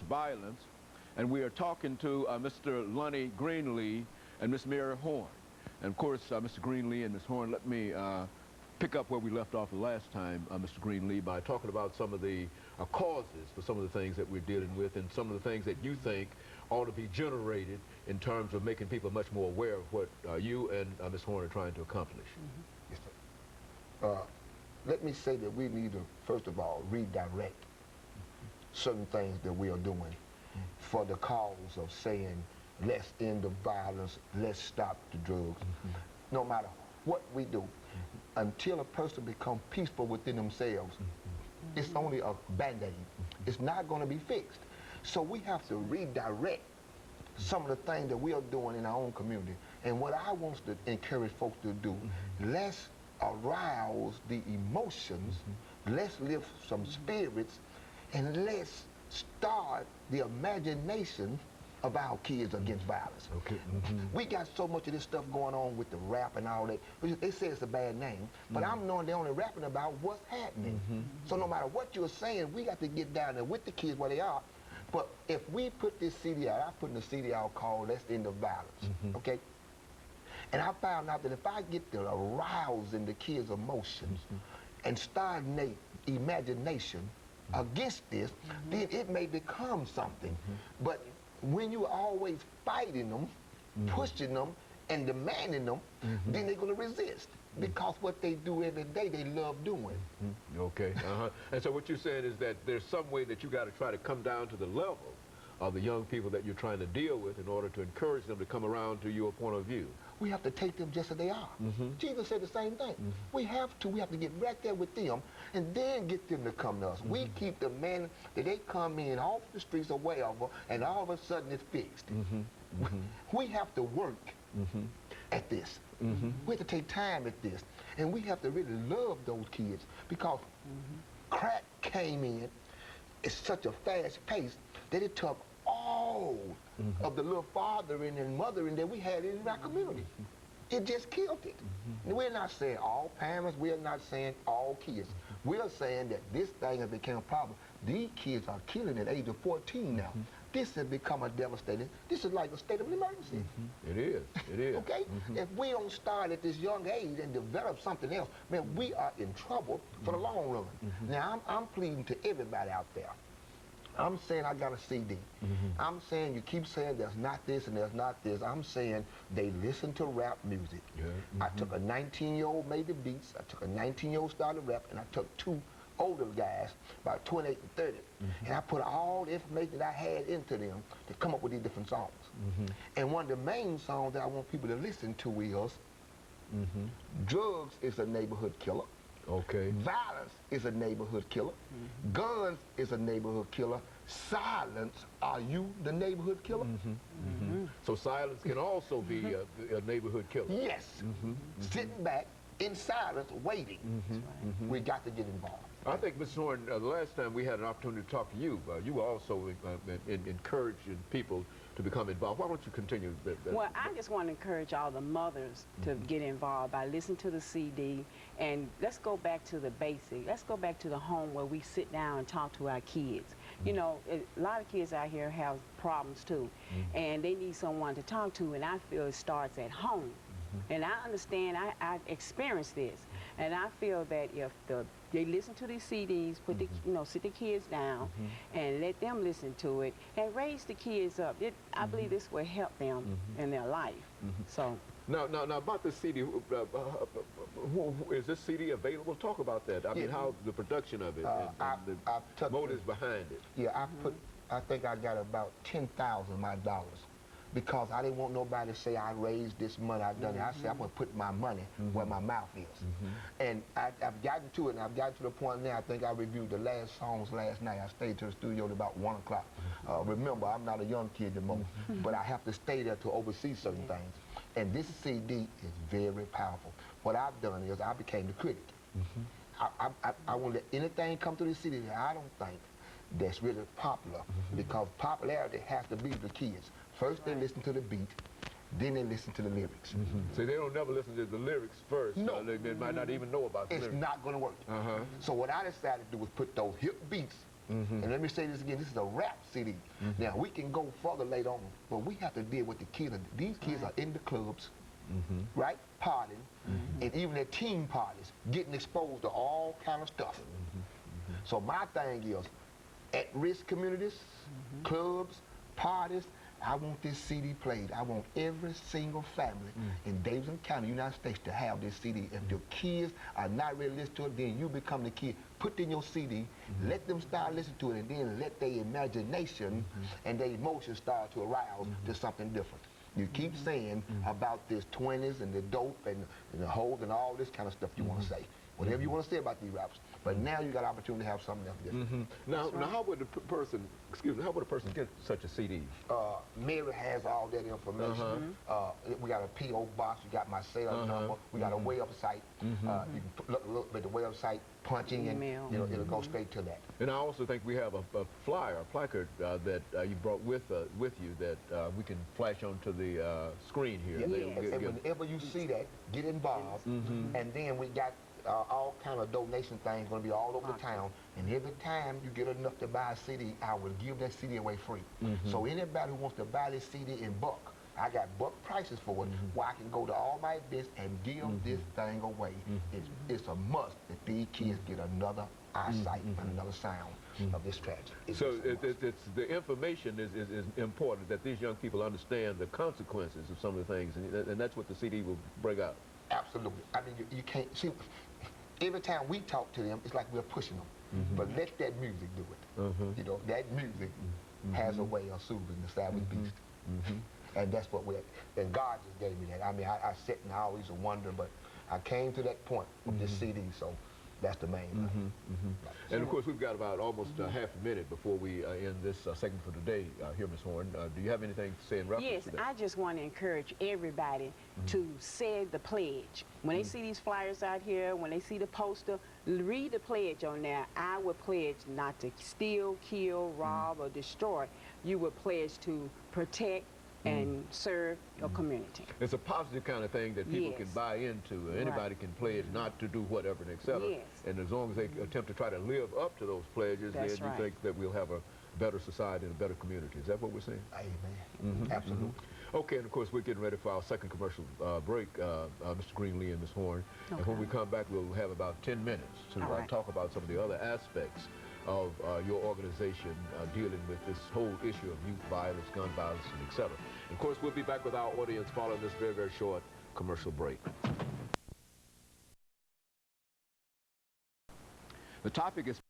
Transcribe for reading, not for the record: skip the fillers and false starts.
violence, and we are talking to Mr. LGreenlee and Miss MHoarn. And of course, Mr. Greenlee and Miss Horn, let me pick up where we left off the last time, Mr. Greenlee, by talking about some of the causes for some of the things that we're dealing with and some of the things that you think ought to be generated in terms of making people much more aware of what you and Miss Horn are trying to accomplish. Yes, sir. Let me say that we need to, first of all, redirect certain things that we are doing for the cause of saying, let's end the violence, let's stop the drugs. No matter what we do, until a person becomes peaceful within themselves, it's only a band-aid. It's not going to be fixed. So we have to redirect some of the things that we are doing in our own community. And what I want to encourage folks to do, let's arouse the emotions, let's lift some spirits, and let's start the imagination of our kids against violence. Okay. We got so much of this stuff going on with the rap and all that. They say it's a bad name, but I'm knowing they're only rapping about what's happening. So no matter what you're saying, we got to get down there with the kids where they are. But if we put this CD out, I put in the CD out called Let's End the Violence, okay? And I found out that if I get to arousing the kids' emotions and starting their imagination against this, then it may become something. But when you're always fighting them, pushing them, and demanding them, then they're going to resist. Because what they do every day, they love doing. Okay. And so what you're saying is that there's some way that you got to try to come down to the level of the young people that you're trying to deal with in order to encourage them to come around to your point of view. We have to take them just as they are. Jesus said the same thing. We have to get right there with them and then get them to come to us. We keep the men that they come in off the streets or wherever, and all of a sudden it's fixed. We have to work at this. We have to take time at this. And we have to really love those kids because crack came in at such a fast pace that it took all of the little fathering and mothering that we had in our community. It just killed it. We're not saying all parents, we're not saying all kids. We're saying that this thing has become a problem. These kids are killing at the age of 14 now. This has become a devastating, this is like a state of emergency. It is, it is. Okay? If we don't start at this young age and develop something else, man, we are in trouble for the long run. Now, I'm pleading to everybody out there. I'm saying I got a CD. I'm saying you keep saying there's not this and there's not this. I'm saying they listen to rap music. I took a 19-year-old made the beats. I took a 19-year-old started rap, and I took two older guys, about 28 and 30. And I put all the information that I had into them to come up with these different songs. And one of the main songs that I want people to listen to is drugs is a neighborhood killer. Okay. Violence is a neighborhood killer. Guns is a neighborhood killer. Silence, are you the neighborhood killer? So silence can also be a neighborhood killer. Yes. Sitting back in silence, waiting. We got to get involved. I think, Ms. Horn, the last time we had an opportunity to talk to you, you were also encouraging people to become involved. Why don't you continue? Well, I just want to encourage all the mothers to get involved by listening to the CD, and let's go back to the basic. Let's go back to the home where we sit down and talk to our kids. You know, a lot of kids out here have problems too, and they need someone to talk to, and I feel it starts at home. And I understand, I experienced this, and I feel that if they listen to these CDs, put the, sit the kids down, and let them listen to it, and raise the kids up. I believe this will help them in their life. So. Now about the CD, is this CD available? Talk about that. I mean, how the production of it, and the motives behind it. Yeah, I think I got about 10,000 of my dollars. Because I didn't want nobody to say I raised this money, I've done it. I said I'm going to put my money where my mouth is. And I've gotten to it, and I've gotten to the point now, I think I reviewed the last songs last night. I stayed to the studio at about 1 o'clock. Remember, I'm not a young kid anymore, but I have to stay there to oversee certain things. And this CD is very powerful. What I've done is I became the critic. I won't let anything come through the CD that I don't think that's really popular, because popularity has to be the kids. First they listen to the beat, then they listen to the lyrics. So they don't never listen to the lyrics first. No. They might not even know about the lyrics. It's not going to work. So what I decided to do was put those hip beats And let me say this again, this is a rap CD. Now, we can go further later on, but we have to deal with the kids. These kids are in the clubs, right, partying, and even at teen parties, getting exposed to all kind of stuff. So my thing is, at-risk communities, clubs, parties, I want this CD played. I want every single family in Davidson County, United States, to have this CD. If your kids are not ready to listen to it, then you become the kid. Put in your CD, let them start listening to it, and then let their imagination and their emotions start to arouse to something different. You keep saying about this 20s and the dope and the hoes and all this kind of stuff you want to say. Whatever you want to say about these rappers. But now you got an opportunity to have something else different. Now, how would a person, excuse me, how would a person get such a CD? Mary has all that information. We got a P.O. box, we got my cell number, we got a website. You can look at the website, punch in, it'll go straight to that. And I also think we have a flyer, a placard that you brought with you that we can flash onto the screen here. And whenever you see that, get involved. And then we got all kind of donation things going to be all over the town, and every time you get enough to buy a CD, I will give that CD away free. So anybody who wants to buy this CD in bulk, I got bulk prices for it, where I can go to all my events and give this thing away. It's a must that these kids get another eyesight and another sound of this tragedy. So it's the information is important, that these young people understand the consequences of some of the things, and that's what the CD will bring out. Absolutely. I mean, you can't see. Every time we talk to them, it's like we're pushing them. But let that music do it. You know, that music has a way of soothing the savage beast. And that's what and God just gave me that. I mean, I sit and I always wonder, but I came to that point with this CD, so that's the main thing. And of course, we've got about almost half a minute before we end this segment for today here, Ms. Horn. Do you have anything to say in reference to that? Yes, I just want to encourage everybody to say the pledge. When they see these flyers out here, when they see the poster, read the pledge on there. I would pledge not to steal, kill, rob, or destroy. You would pledge to protect and serve your community. It's a positive kind of thing that people can buy into. Anybody can pledge not to do whatever, and et cetera. And as long as they attempt to try to live up to those pledges, then you think that we'll have a better society and a better community. Is that what we're saying? Amen. Absolutely. Okay, and of course, we're getting ready for our second commercial break, Mr. Greenlee and Ms. Horn. And when we come back, we'll have about 10 minutes to talk about some of the other aspects of your organization dealing with this whole issue of youth violence, gun violence, and et cetera. And of course, we'll be back with our audience following this very, very short commercial break. The topic is